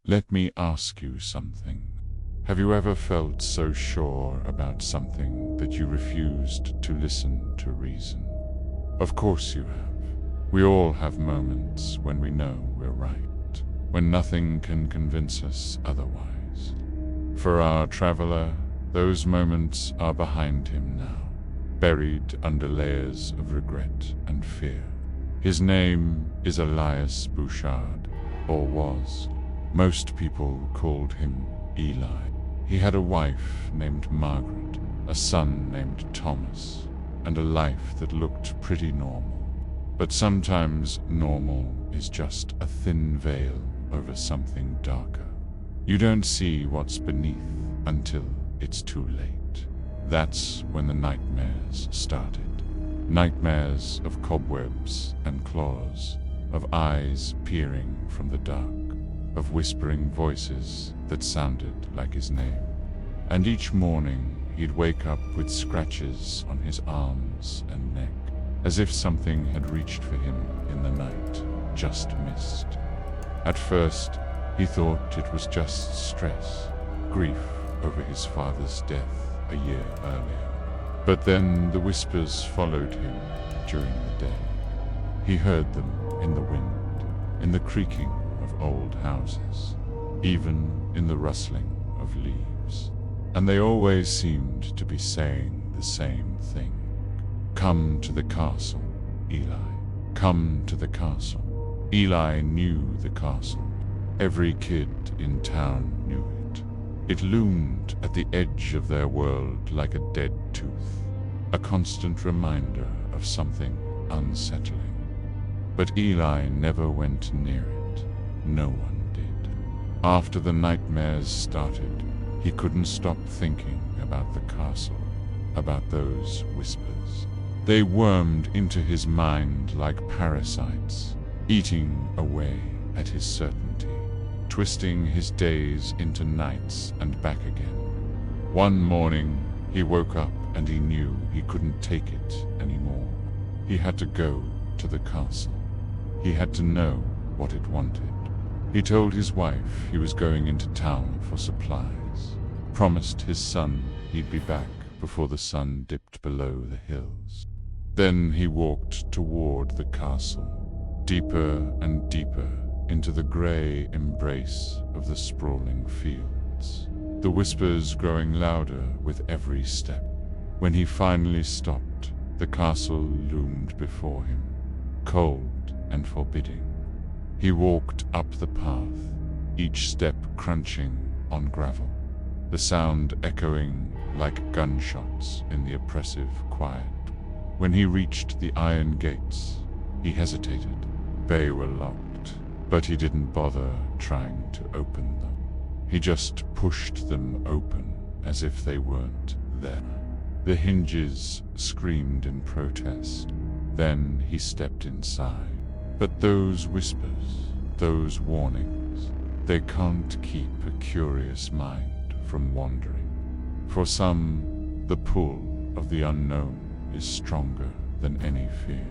Let me ask you something. Have you ever felt so sure about something that you refused to listen to reason? Of course you have. We all have moments when we know we're right, when nothing can convince us otherwise. For our traveler, those moments are behind him now, buried under layers of regret and fear. His name is Elias Bouchard, or was. Most people called him Eli. He had a wife named Margaret, a son named Thomas, and a life that looked pretty normal. But sometimes normal is just a thin veil over something darker. You don't see what's beneath until it's too late. That's when the nightmares started. Nightmares of cobwebs and claws, of eyes peering from the dark, of whispering voices that sounded like his name. And each morning he'd wake up with scratches on his arms and neck, as if something had reached for him in the night, just missed. At first, he thought it was just stress, grief over his father's death a year earlier. But then the whispers followed him during the day. He heard them in the wind, in the creaking of old houses, even in the rustling of leaves. And they always seemed to be saying the same thing. Come to the castle, Eli. Come to the castle. Eli knew the castle. Every kid in town knew it. It loomed at the edge of their world like a dead tooth, a constant reminder of something unsettling. But Eli never went near it. No one did. After the nightmares started, he couldn't stop thinking about the castle, about those whispers. They wormed into his mind like parasites, eating away at his certainty, twisting his days into nights and back again. One morning, he woke up and he knew he couldn't take it anymore. He had to go to the castle. He had to know what it wanted. He told his wife he was going into town for supplies, promised his son he'd be back before the sun dipped below the hills. Then he walked toward the castle, deeper and deeper into the gray embrace of the sprawling fields, the whispers growing louder with every step. When he finally stopped, the castle loomed before him, cold and forbidding. He walked up the path, each step crunching on gravel, the sound echoing like gunshots in the oppressive quiet. When he reached the iron gates, he hesitated. They were locked, but he didn't bother trying to open them. He just pushed them open as if they weren't there. The hinges screamed in protest. Then he stepped inside. But those whispers, those warnings, they can't keep a curious mind from wandering. For some, the pull of the unknown is stronger than any fear.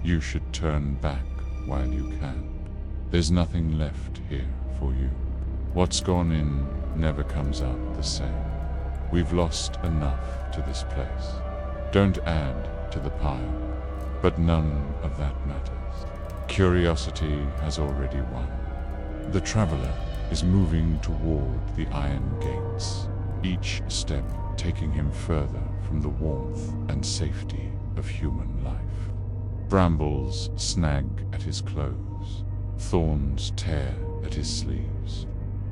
You should turn back while you can. There's nothing left here for you. What's gone in never comes out the same. We've lost enough to this place. Don't add to the pile. But none of that matters. Curiosity has already won. The traveler is moving toward the iron gates, each step taking him further from the warmth and safety of human life. Brambles snag at his clothes, thorns tear at his sleeves.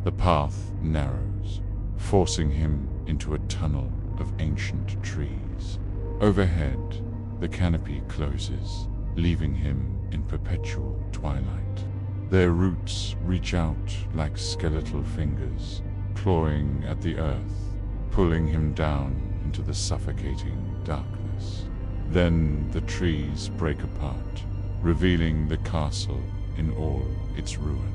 The path narrows, forcing him into a tunnel of ancient trees. Overhead, the canopy closes, leaving him in perpetual twilight. Their roots reach out like skeletal fingers, clawing at the earth, pulling him down into the suffocating darkness. Then the trees break apart, revealing the castle in all its ruin.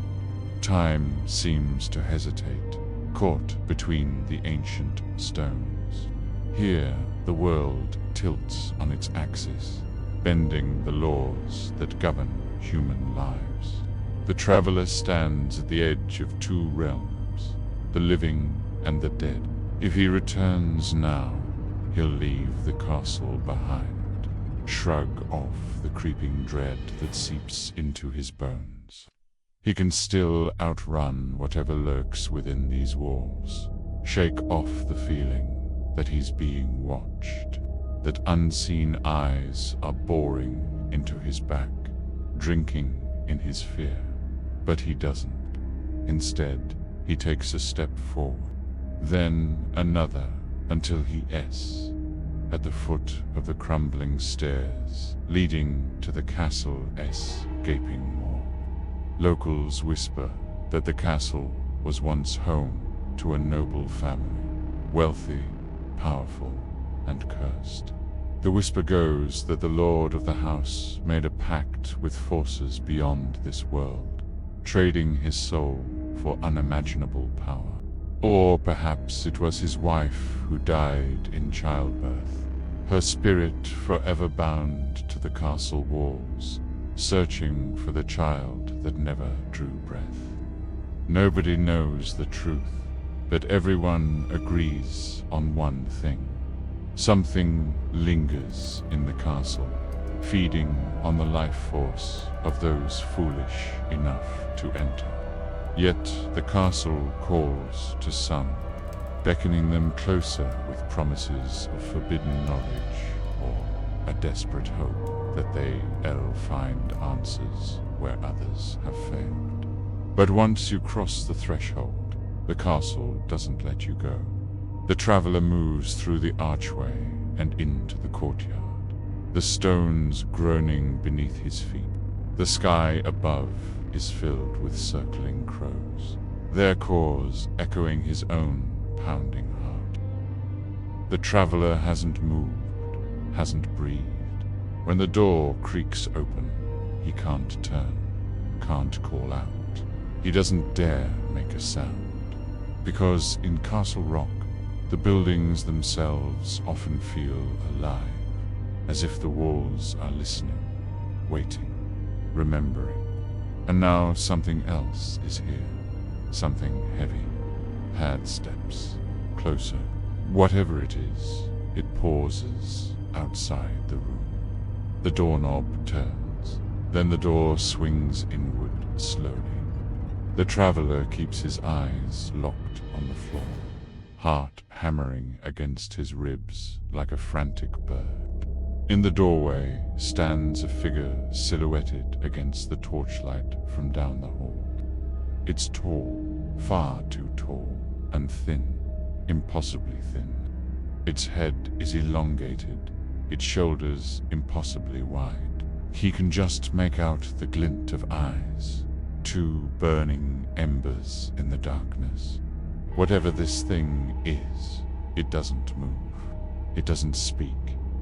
Time seems to hesitate, caught between the ancient stones. Here, the world tilts on its axis, bending the laws that govern human lives. The traveler stands at the edge of two realms, the living and the dead. If he returns now, he'll leave the castle behind, shrug off the creeping dread that seeps into his bones. He can still outrun whatever lurks within these walls, shake off the feeling that he's being watched, that unseen eyes are boring into his back, drinking in his fear. But he doesn't. Instead, he takes a step forward, then another, until he is at the foot of the crumbling stairs leading to the castle's gaping maw. Locals whisper that the castle was once home to a noble family, wealthy, powerful, and cursed. The whisper goes that the lord of the house made a pact with forces beyond this world, trading his soul for unimaginable power. Or perhaps it was his wife who died in childbirth, her spirit forever bound to the castle walls, searching for the child that never drew breath. Nobody knows the truth, but everyone agrees on one thing. Something lingers in the castle, feeding on the life force of those foolish enough to enter. Yet the castle calls to some, beckoning them closer with promises of forbidden knowledge or a desperate hope that they'll find answers where others have failed. But once you cross the threshold, the castle doesn't let you go. The traveler moves through the archway and into the courtyard, the stones groaning beneath his feet. The sky above is filled with circling crows, their caws echoing his own pounding heart. The traveler hasn't moved, hasn't breathed. When the door creaks open, he can't turn, can't call out. He doesn't dare make a sound, because in Castle Rock, the buildings themselves often feel alive, as if the walls are listening, waiting, remembering. And now something else is here, something heavy. Pad steps, closer. Whatever it is, it pauses outside the room. The doorknob turns, then the door swings inward slowly. The traveler keeps his eyes locked on the floor, heart hammering against his ribs like a frantic bird. In the doorway stands a figure silhouetted against the torchlight from down the hall. It's tall, far too tall, and thin, impossibly thin. Its head is elongated, its shoulders impossibly wide. He can just make out the glint of eyes, two burning embers in the darkness. Whatever this thing is, it doesn't move. It doesn't speak.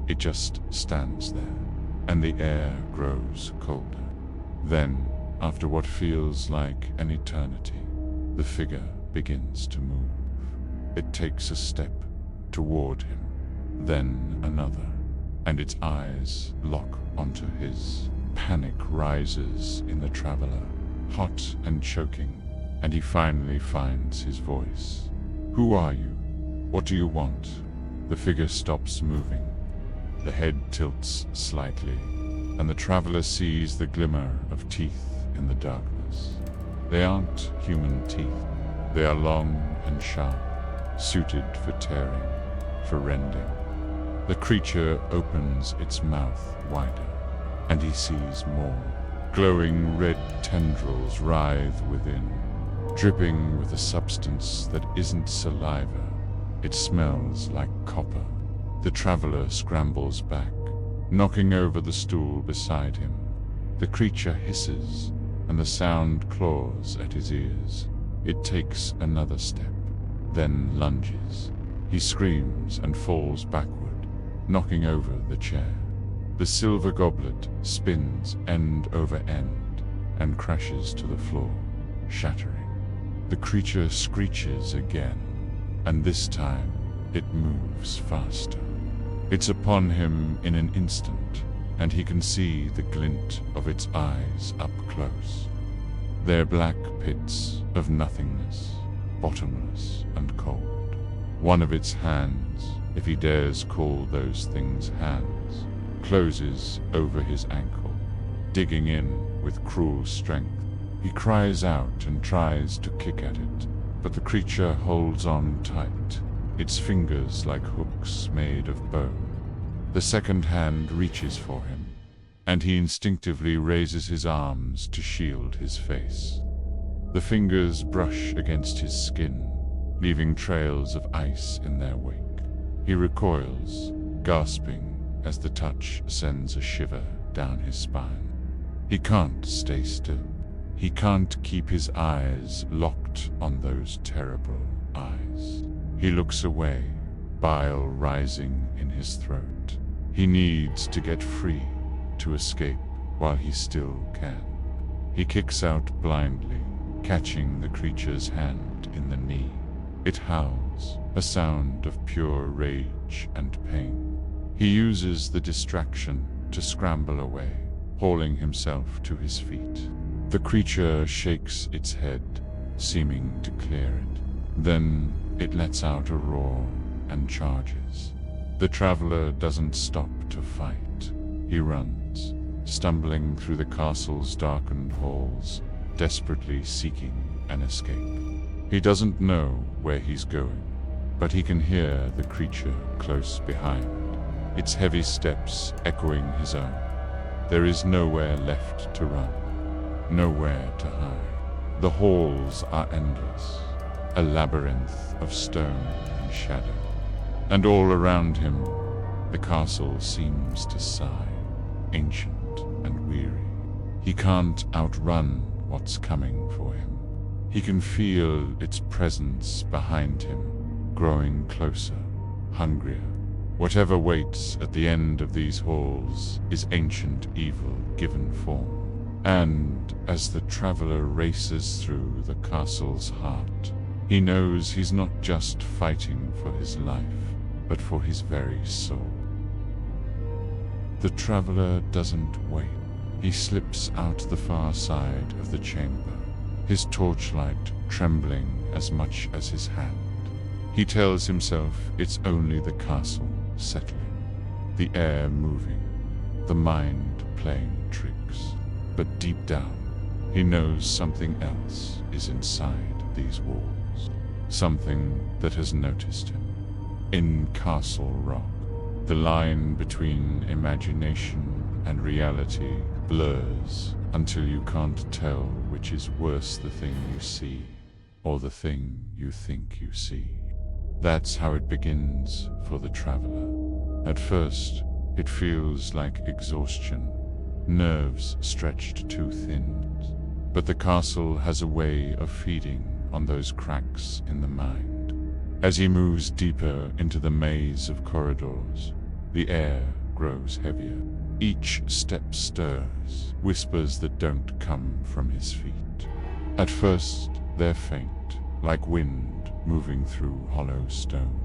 It just stands there, and the air grows colder. Then, after what feels like an eternity, the figure begins to move. It takes a step toward him, then another, and its eyes lock onto his. Panic rises in the traveler, hot and choking, and he finally finds his voice. "Who are you? What do you want?" The figure stops moving. The head tilts slightly, and the traveler sees the glimmer of teeth in the darkness. They aren't human teeth. They are long and sharp, suited for tearing, for rending. The creature opens its mouth wider, and he sees more. Glowing red tendrils writhe within, dripping with a substance that isn't saliva. It smells like copper. The traveler scrambles back, knocking over the stool beside him. The creature hisses, and the sound claws at his ears. It takes another step, then lunges. He screams and falls backward, knocking over the chair. The silver goblet spins end over end and crashes to the floor, shattering. The creature screeches again, and this time it moves faster. It's upon him in an instant, and he can see the glint of its eyes up close. They're black pits of nothingness, bottomless and cold. One of its hands, if he dares call those things hands, closes over his ankle, digging in with cruel strength. He cries out and tries to kick at it, but the creature holds on tight, its fingers like hooks made of bone. The second hand reaches for him, and he instinctively raises his arms to shield his face. The fingers brush against his skin, leaving trails of ice in their wake. He recoils, gasping as the touch sends a shiver down his spine. He can't stay still. He can't keep his eyes locked on those terrible eyes. He looks away, bile rising in his throat. He needs to get free, to escape while he still can. He kicks out blindly, catching the creature's hand in the knee. It howls, a sound of pure rage and pain. He uses the distraction to scramble away, hauling himself to his feet. The creature shakes its head, seeming to clear it. Then it lets out a roar and charges. The traveler doesn't stop to fight. He runs, stumbling through the castle's darkened halls, desperately seeking an escape. He doesn't know where he's going, but he can hear the creature close behind, its heavy steps echoing his own. There is nowhere left to run, nowhere to hide. The halls are endless, a labyrinth of stone and shadow. And all around him, the castle seems to sigh, ancient and weary. He can't outrun what's coming for him. He can feel its presence behind him, growing closer, hungrier. Whatever waits at the end of these halls is ancient evil given form. And as the traveler races through the castle's heart, he knows he's not just fighting for his life, but for his very soul. The traveler doesn't wait. He slips out the far side of the chamber, his torchlight trembling as much as his hand. He tells himself it's only the castle settling, the air moving, the mind playing tricks. But deep down, he knows something else is inside these walls, something that has noticed him. In Castle Rock, the line between imagination and reality blurs until you can't tell which is worse, the thing you see or the thing you think you see. That's how it begins for the traveler. At first, it feels like exhaustion, nerves stretched too thin. But the castle has a way of feeding on those cracks in the mind. As he moves deeper into the maze of corridors, the air grows heavier. Each step stirs, whispers that don't come from his feet. At first, they're faint, like wind moving through hollow stone.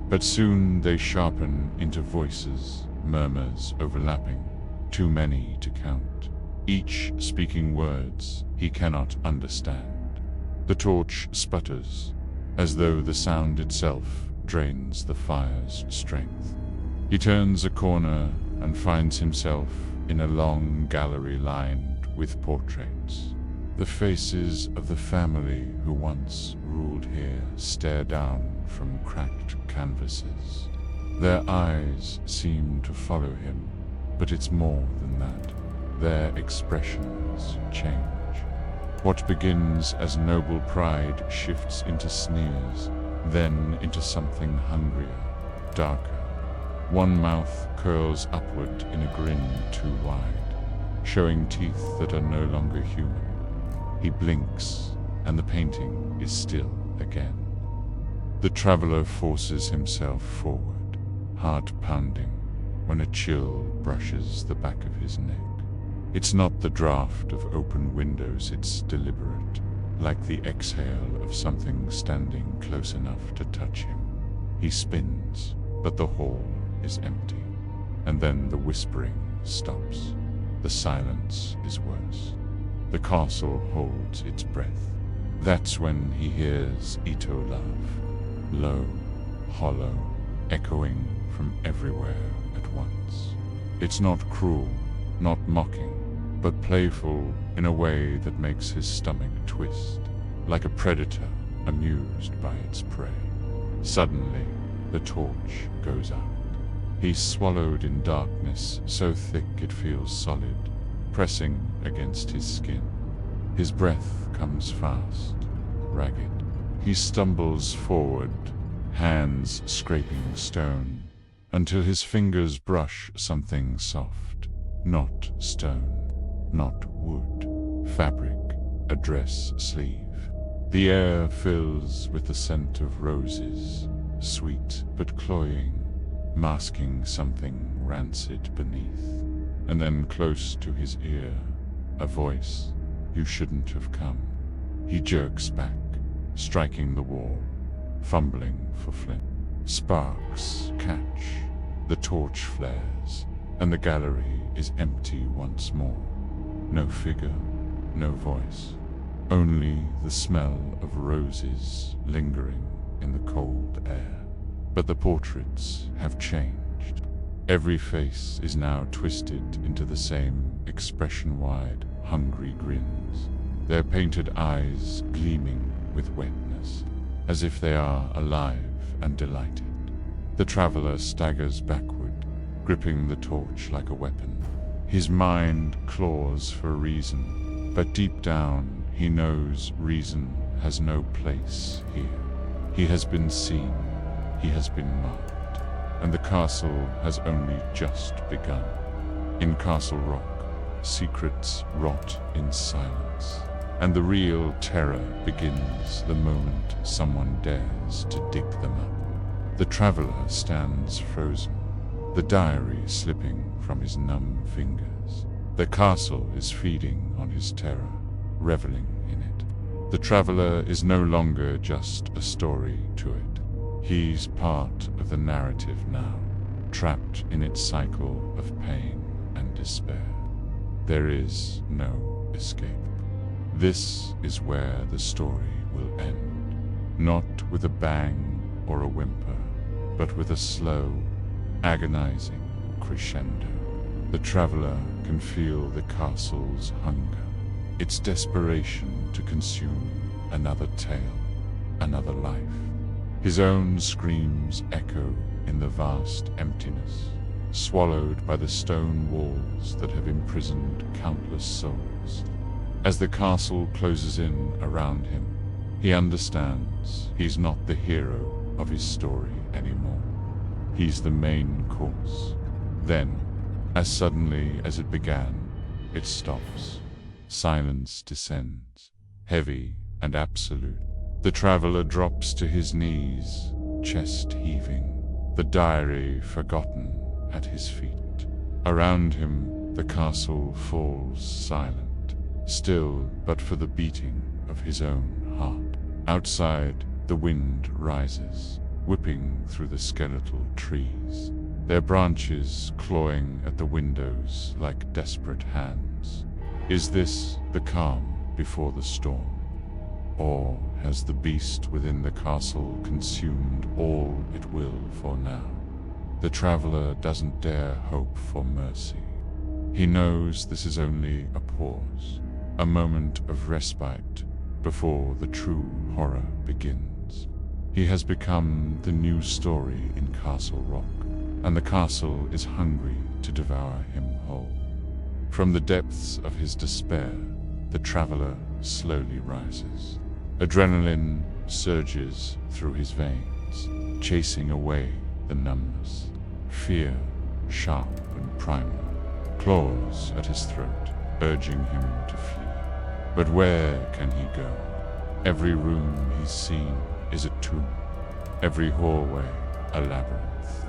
But soon they sharpen into voices, murmurs overlapping, too many to count, each speaking words he cannot understand. The torch sputters, as though the sound itself drains the fire's strength. He turns a corner and finds himself in a long gallery lined with portraits. The faces of the family who once ruled here stare down from cracked canvases. Their eyes seem to follow him, but it's more than that. Their expressions change. What begins as noble pride shifts into sneers, then into something hungrier, darker. One mouth curls upward in a grin too wide, showing teeth that are no longer human. He blinks, and the painting is still again. The traveler forces himself forward, heart pounding, when a chill brushes the back of his neck. It's not the draft of open windows, it's deliberate, like the exhale of something standing close enough to touch him. He spins, but the hall is empty, and then the whispering stops. The silence is worse. The castle holds its breath. That's when he hears Ito laugh, low, hollow, echoing from everywhere at once. It's not cruel, not mocking, but playful in a way that makes his stomach twist, like a predator amused by its prey. Suddenly, the torch goes out. He's swallowed in darkness so thick it feels solid, pressing against his skin. His breath comes fast, ragged. He stumbles forward, hands scraping stone, until his fingers brush something soft. Not stone, not wood, fabric, a dress sleeve. The air fills with the scent of roses, sweet but cloying, masking something rancid beneath. And then close to his ear, a voice, "You shouldn't have come." He jerks back, striking the wall, fumbling for flint. Sparks catch, the torch flares, and the gallery is empty once more. No figure, no voice, only the smell of roses lingering in the cold air. But the portraits have changed. Every face is now twisted into the same expression-wide, hungry grins, their painted eyes gleaming with wetness, as if they are alive and delighted. The traveler staggers backward, gripping the torch like a weapon. His mind claws for reason, but deep down he knows reason has no place here. He has been seen, he has been marked, and the castle has only just begun. In Castle Rock, secrets rot in silence, and the real terror begins the moment someone dares to dig them up. The traveler stands frozen, the diary slipping from his numb fingers. The castle is feeding on his terror, reveling in it. The traveler is no longer just a story to it. He's part of the narrative now, trapped in its cycle of pain and despair. There is no escape. This is where the story will end, not with a bang or a whimper, but with a slow, agonizing crescendo. The traveler can feel the castle's hunger, its desperation to consume another tale, another life. His own screams echo in the vast emptiness, swallowed by the stone walls that have imprisoned countless souls. As the castle closes in around him, he understands he's not the hero of his story anymore. He's the main course. Then, as suddenly as it began, it stops. Silence descends, heavy and absolute. The traveler drops to his knees, chest heaving, the diary forgotten at his feet. Around him, the castle falls silent, still but for the beating of his own heart. Outside, the wind rises, whipping through the skeletal trees, their branches clawing at the windows like desperate hands. Is this the calm before the storm? Or has the beast within the castle consumed all it will for now? The traveler doesn't dare hope for mercy. He knows this is only a pause, a moment of respite before the true horror begins. He has become the new story in Castle Rock, and the castle is hungry to devour him whole. From the depths of his despair, the traveler slowly rises. Adrenaline surges through his veins, chasing away the numbness. Fear, sharp and primal, claws at his throat, urging him to flee. But where can he go? Every room he's seen is a tomb, every hallway a labyrinth.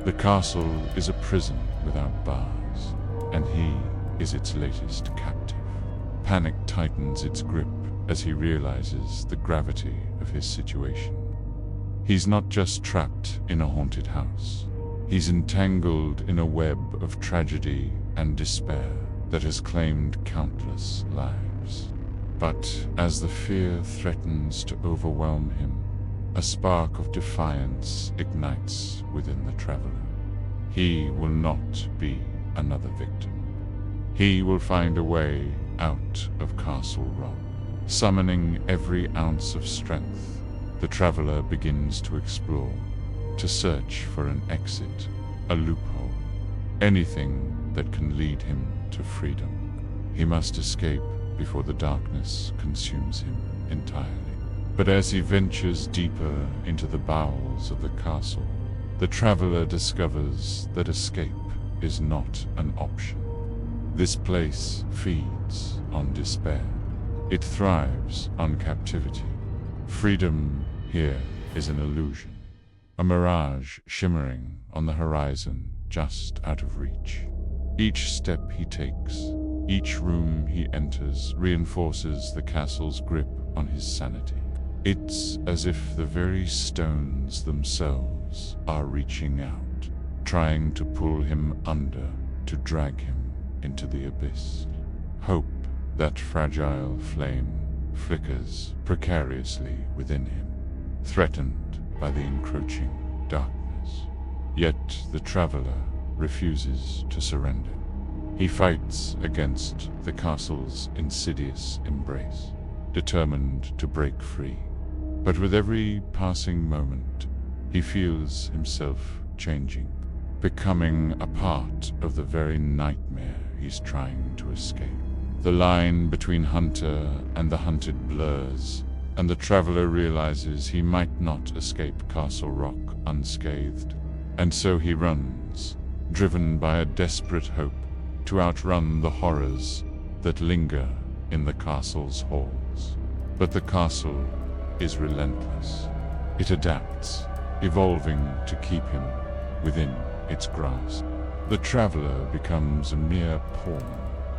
The castle is a prison without bars, and he is its latest captive. Panic tightens its grip as he realizes the gravity of his situation. He's not just trapped in a haunted house. He's entangled in a web of tragedy and despair that has claimed countless lives. But as the fear threatens to overwhelm him, a spark of defiance ignites within the traveler. He will not be another victim. He will find a way out of Castle Rock. Summoning every ounce of strength, the traveler begins to explore, to search for an exit, a loophole, anything that can lead him to freedom. He must escape before the darkness consumes him entirely. But as he ventures deeper into the bowels of the castle, the traveler discovers that escape is not an option. This place feeds on despair. It thrives on captivity. Freedom here is an illusion, a mirage shimmering on the horizon just out of reach. Each step he takes, each room he enters, reinforces the castle's grip on his sanity. It's as if the very stones themselves are reaching out, trying to pull him under, to drag him into the abyss. Hope, that fragile flame, flickers precariously within him, threatened by the encroaching darkness. Yet the traveler refuses to surrender. He fights against the castle's insidious embrace, determined to break free. But with every passing moment, he feels himself changing, becoming a part of the very nightmare he's trying to escape. The line between hunter and the hunted blurs, and the traveler realizes he might not escape Castle Rock unscathed. And so he runs, driven by a desperate hope to outrun the horrors that linger in the castle's halls. But the castle is relentless. It adapts, evolving to keep him within its grasp. The traveler becomes a mere pawn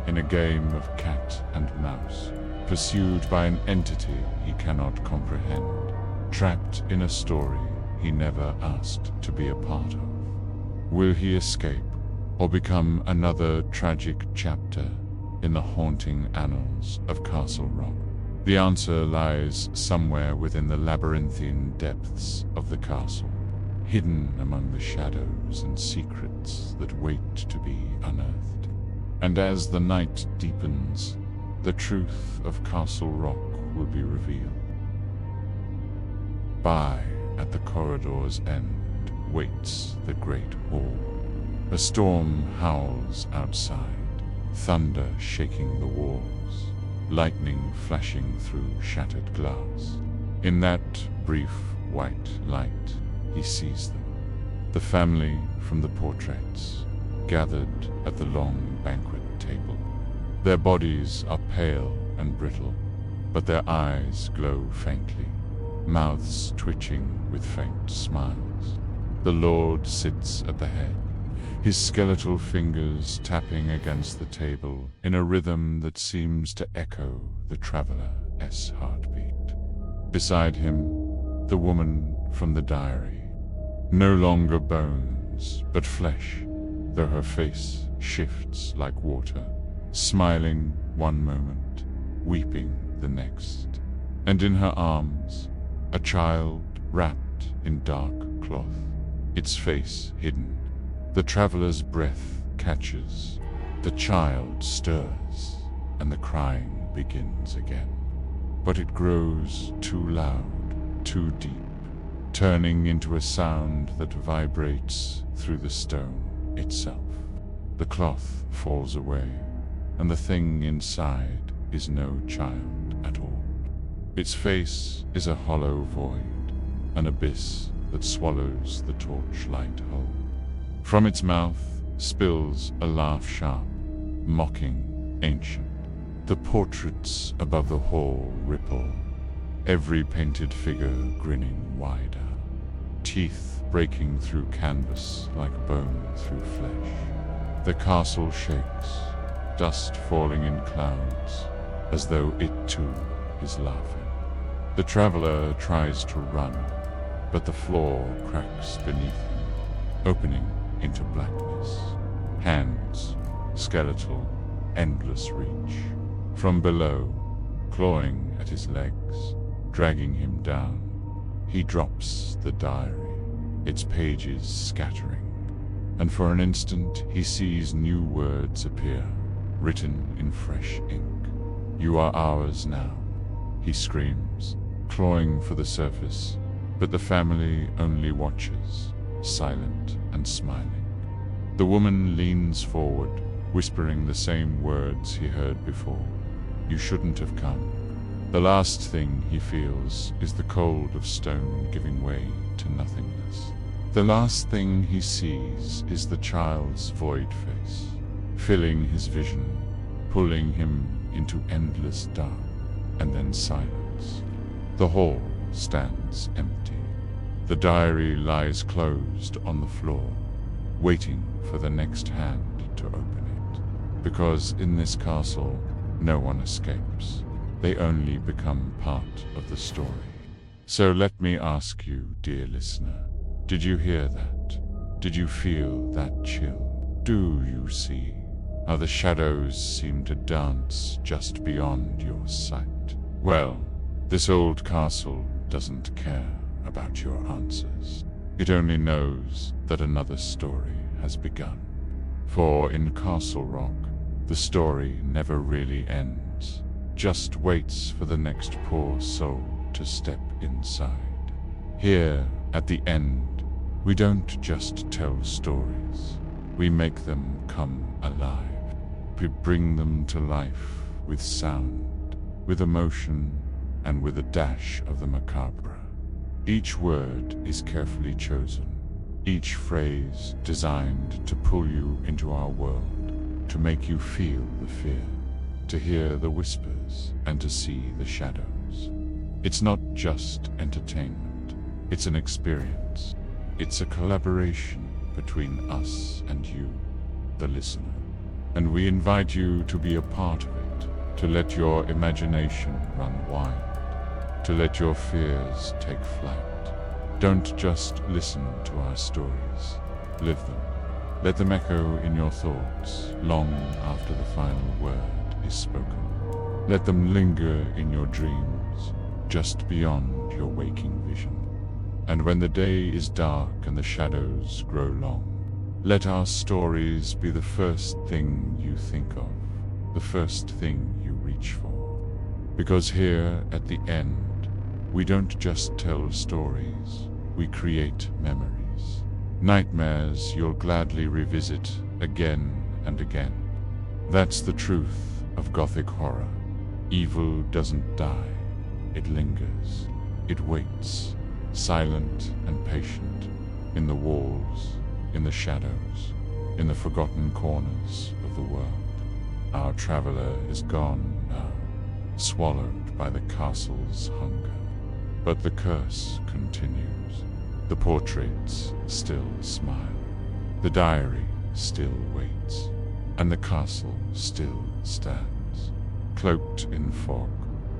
in a game of cat and mouse, pursued by an entity he cannot comprehend, trapped in a story he never asked to be a part of. Will he escape, or become another tragic chapter in the haunting annals of Castle Rock? The answer lies somewhere within the labyrinthine depths of the castle, hidden among the shadows and secrets that wait to be unearthed. And as the night deepens, the truth of Castle Rock will be revealed. By at the corridor's end waits the great hall. A storm howls outside, thunder shaking the walls, lightning flashing through shattered glass. In that brief white light, he sees them, the family from the portraits, gathered at the long banquet table. Their bodies are pale and brittle, but their eyes glow faintly, mouths twitching with faint smiles. The Lord sits at the head, his skeletal fingers tapping against the table in a rhythm that seems to echo the traveler's heartbeat. Beside him, the woman from the diary, no longer bones but flesh, though her face shifts like water, smiling one moment, weeping the next. And in her arms, a child wrapped in dark cloth, its face hidden. The traveler's breath catches, the child stirs, and the crying begins again. But it grows too loud, too deep, turning into a sound that vibrates through the stone itself. The cloth falls away, and the thing inside is no child at all. Its face is a hollow void, an abyss that swallows the torchlight whole. From its mouth spills a laugh sharp, mocking, ancient. The portraits above the hall ripple, every painted figure grinning wider, teeth breaking through canvas like bone through flesh. The castle shakes, dust falling in clouds, as though it too is laughing. The traveler tries to run, but the floor cracks beneath him, opening into blackness. Hands, skeletal, endless reach. From below, clawing at his legs, dragging him down. He drops the diary, its pages scattering, and for an instant he sees new words appear, written in fresh ink. "You are ours now," he screams, clawing for the surface, but the family only watches, silent and smiling. The woman leans forward, whispering the same words he heard before. "You shouldn't have come." The last thing he feels is the cold of stone giving way to nothingness. The last thing he sees is the child's void face, filling his vision, pulling him into endless dark, and then silence. The hall stands empty. The diary lies closed on the floor, waiting for the next hand to open it. Because in this castle, no one escapes. They only become part of the story. So let me ask you, dear listener, did you hear that? Did you feel that chill? Do you see how the shadows seem to dance just beyond your sight? Well, this old castle doesn't care about your answers. It only knows that another story has begun. For in Castle Rock, the story never really ends, just waits for the next poor soul to step inside. Here, at the end, we don't just tell stories, we make them come alive. We bring them to life with sound, with emotion, and with a dash of the macabre. Each word is carefully chosen, each phrase designed to pull you into our world, to make you feel the fear, to hear the whispers, and to see the shadows. It's not just entertainment, it's an experience. It's a collaboration between us and you, the listener. And we invite you to be a part of it, to let your imagination run wild, to let your fears take flight. Don't just listen to our stories, live them. Let them echo in your thoughts long after the final word is spoken. Let them linger in your dreams, just beyond your waking vision. And when the day is dark and the shadows grow long, let our stories be the first thing you think of, the first thing you reach for. Because here at the end, we don't just tell stories, we create memories. Nightmares you'll gladly revisit again and again. That's the truth of Gothic horror. Evil doesn't die, it lingers, it waits, silent and patient, in the walls, in the shadows, in the forgotten corners of the world. Our traveler is gone now, swallowed by the castle's hunger. But the curse continues. The portraits still smile. The diary still waits. And the castle still stands, cloaked in fog,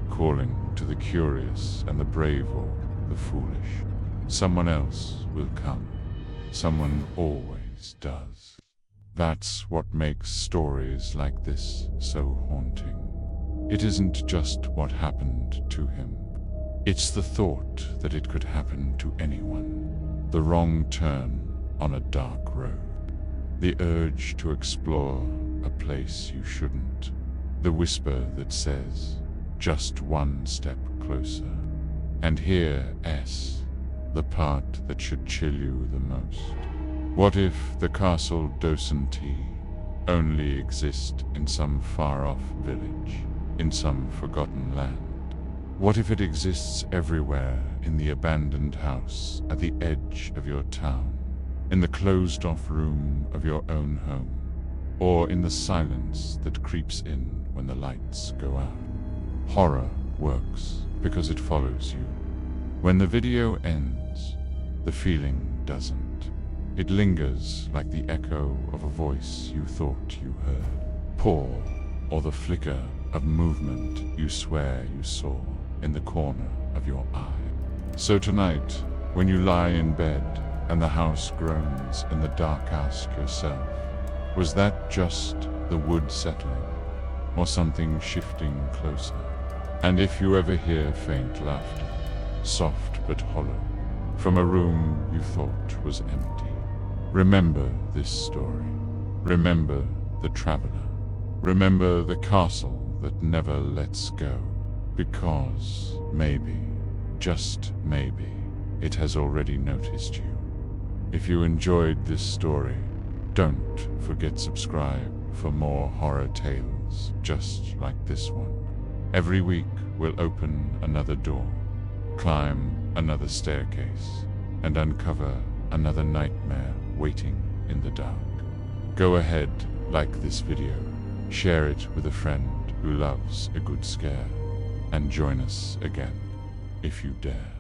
calling to the curious and the brave or the foolish. Someone else will come. Someone always does. That's what makes stories like this so haunting. It isn't just what happened to him. It's the thought that it could happen to anyone. The wrong turn on a dark road. The urge to explore a place you shouldn't. The whisper that says, just one step closer. And here, the part that should chill you the most. What if the castle Docenti only exists in some far-off village, in some forgotten land? What if it exists everywhere, in the abandoned house, at the edge of your town, in the closed-off room of your own home, or in the silence that creeps in when the lights go out? Horror works because it follows you. When the video ends, the feeling doesn't. It lingers like the echo of a voice you thought you heard, or the flicker of movement you swear you saw in the corner of your eye. So tonight, when you lie in bed and the house groans in the dark, ask yourself, was that just the wood settling, or something shifting closer? And if you ever hear faint laughter, soft but hollow, from a room you thought was empty, remember this story. Remember the traveler. Remember the castle that never lets go. Because maybe, just maybe, it has already noticed you. If you enjoyed this story, don't forget subscribe for more horror tales just like this one. Every week we'll open another door, climb another staircase, and uncover another nightmare waiting in the dark. Go ahead, like this video, share it with a friend who loves a good scare, and join us again if you dare.